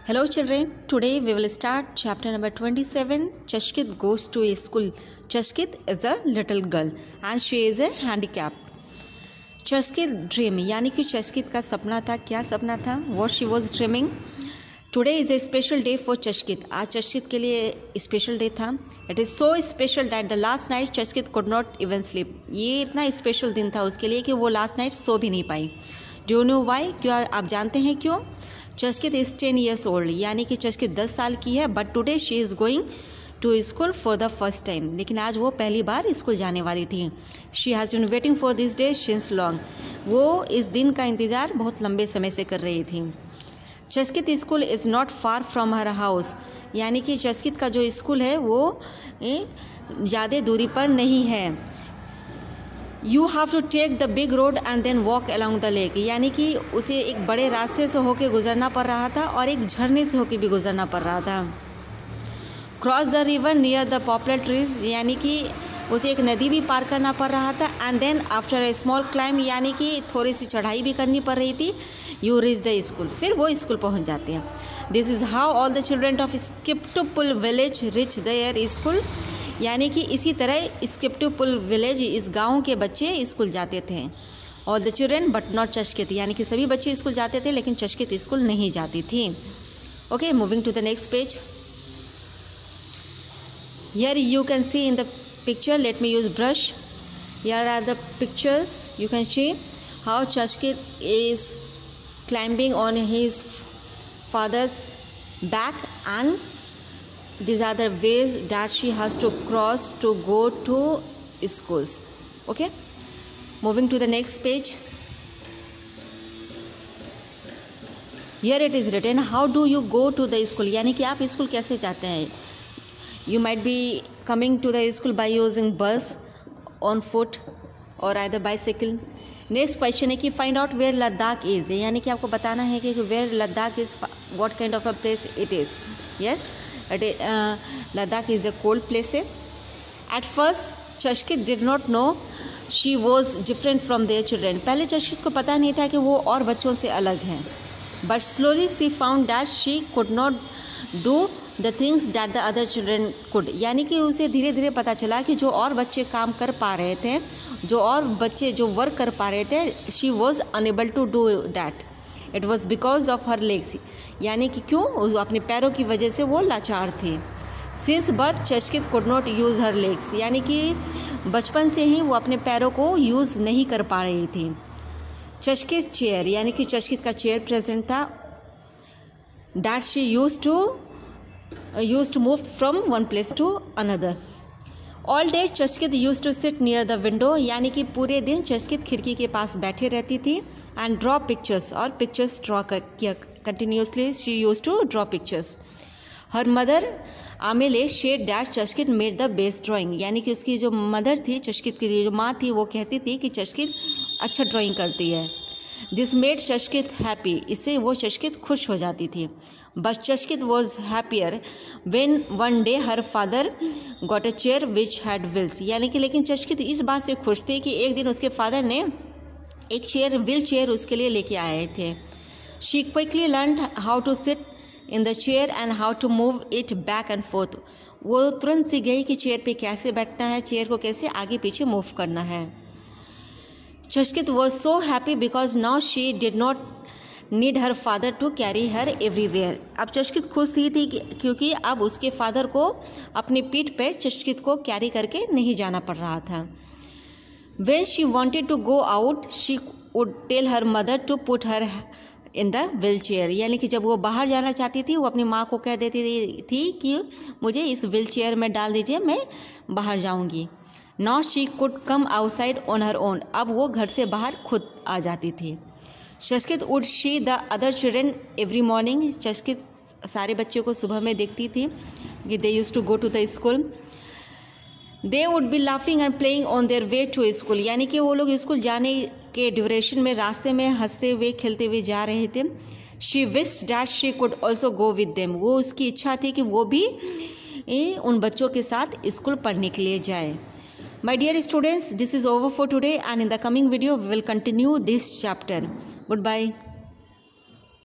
Hello children, today we will start chapter number 27. Chashkit goes to a school. Chashkit is a little girl and she is a handicap. Chashkit dream यानी कि चशकित का सपना था. क्या सपना था? What she was dreaming. Today is a special day for Chashkit. आज चशकित के लिए स्पेशल डे था. It is so special that the last night Chashkit could not even sleep. ये इतना स्पेशल दिन था उसके लिए कि वो लास्ट नाइट सो भी नहीं पाई. Do you know why? क्या आप जानते हैं क्यों? चशकित इज़ 10 years old यानी कि चशकित 10 साल की है. But today she is going to school for the first time. लेकिन आज वो पहली बार स्कूल जाने वाली थी. She has been waiting for this day since long. वो इस दिन का इंतज़ार बहुत लंबे समय से कर रही थी. Chuskit school is not far from her house यानी कि चशकित का जो स्कूल है वो ज़्यादा दूरी पर नहीं है. You have to take the big road and then walk along the lake यानी कि उसे एक बड़े रास्ते से होकर गुजरना पड़ रहा था और एक झरने से होकर भी गुजरना पड़ रहा था. Cross the river near the popular trees यानी कि उसे एक नदी भी पार करना पड़ रहा था. And then after a small climb यानी कि थोड़ी सी चढ़ाई भी करनी पड़ रही थी. You reach the school. फिर वो स्कूल पहुंच जाते हैं. This is how all the children of Skiptupul village reach their school यानी कि इसी तरह स्किप्टुपुल विलेज इस गांव के बच्चे स्कूल जाते थे. All the children but not Chuskit यानी कि सभी बच्चे स्कूल जाते थे लेकिन चशकित स्कूल नहीं जाती थी. Okay, moving to the next page. Here you can see in the picture, let me use brush. Here are the pictures. You can see how Chashkit is climbing on his father's back and these are the ways that she has to cross to go to schools. Okay, moving to the next page. Here it is written how do you go to the school यानी कि आप school कैसे जाते हैं. You might be coming to the school by using bus, on foot or either bicycle. Next question है कि find out where Ladakh is यानी कि आपको बताना है कि where Ladakh is, what kind of a place it is. Yes, Ladakh is a cold places. At first Chashkit did not know she was different from their children. पहले चशकित को पता नहीं था कि वो और बच्चों से अलग हैं. But slowly she found that she could not do the things that the other children could यानी कि उसे धीरे धीरे पता चला कि जो और बच्चे काम कर पा रहे थे, जो और बच्चे जो वर्क कर पा रहे थे, she was unable to do that. It was because of her legs यानी कि क्यों, अपने पैरों की वजह से वो लाचार थे. Since birth चशकित could not use her legs यानी कि बचपन से ही वो अपने पैरों को यूज़ नहीं कर पा रही थी. चशकित चेयर यानी कि चशकित का चेयर प्रेजेंट था. That she used to move from one place to another. All day चशकित used to sit near the window यानी कि पूरे दिन चशकित खिड़की के पास बैठे रहती थी. and draw pictures और पिक्चर्स ड्रॉ किया. continuously she used to draw pictures. her mother Amale said डैश Chuskit made the best drawing यानी कि उसकी जो मदर थी, चशकित की जो माँ थी, वो कहती थी कि चशकित अच्छा ड्राइंग करती है. दिस मेड चशकित हैप्पी इससे वो चशकित खुश हो जाती थी. But Chuskit was happier when one day her father got a chair which had wheels यानी कि लेकिन चशकित इस बात से खुश थे कि एक दिन उसके फादर ने एक चेयर, व्हील चेयर उसके लिए लेके आए थे. She quickly learn how to sit in the chair and how to move it back and forth. वो तुरंत सीख गई कि चेयर पे कैसे बैठना है, चेयर को कैसे आगे पीछे मूव करना है. Chuskit was so happy because now she did not need her father to carry her everywhere. अब चशकित खुश थी क्योंकि अब उसके फादर को अपनी पीठ पर चशकित को कैरी करके नहीं जाना पड़ रहा था. When she wanted to go out, she would tell her mother to put her in the wheelchair यानी कि जब वो बाहर जाना चाहती थी वो अपनी माँ को कह देती थी कि मुझे इस व्हील चेयर में डाल दीजिए, मैं बाहर जाऊँगी. Now she could come outside on her own. अब वो घर से बाहर खुद आ जाती थी. चशकित would see the other children every morning. चशकित सारे बच्चों को सुबह में देखती थी कि they used to go to the school. They would be laughing and playing on their way to school यानी कि वो लोग स्कूल जाने के ड्यूरेशन में रास्ते में हंसते हुए खेलते हुए जा रहे थे. She wished that she could also go with them. वो उसकी इच्छा थी कि वो भी उन बच्चों के साथ स्कूल पढ़ने के लिए जाए. My dear students, this is over for today and in the coming video we will continue this chapter. Goodbye.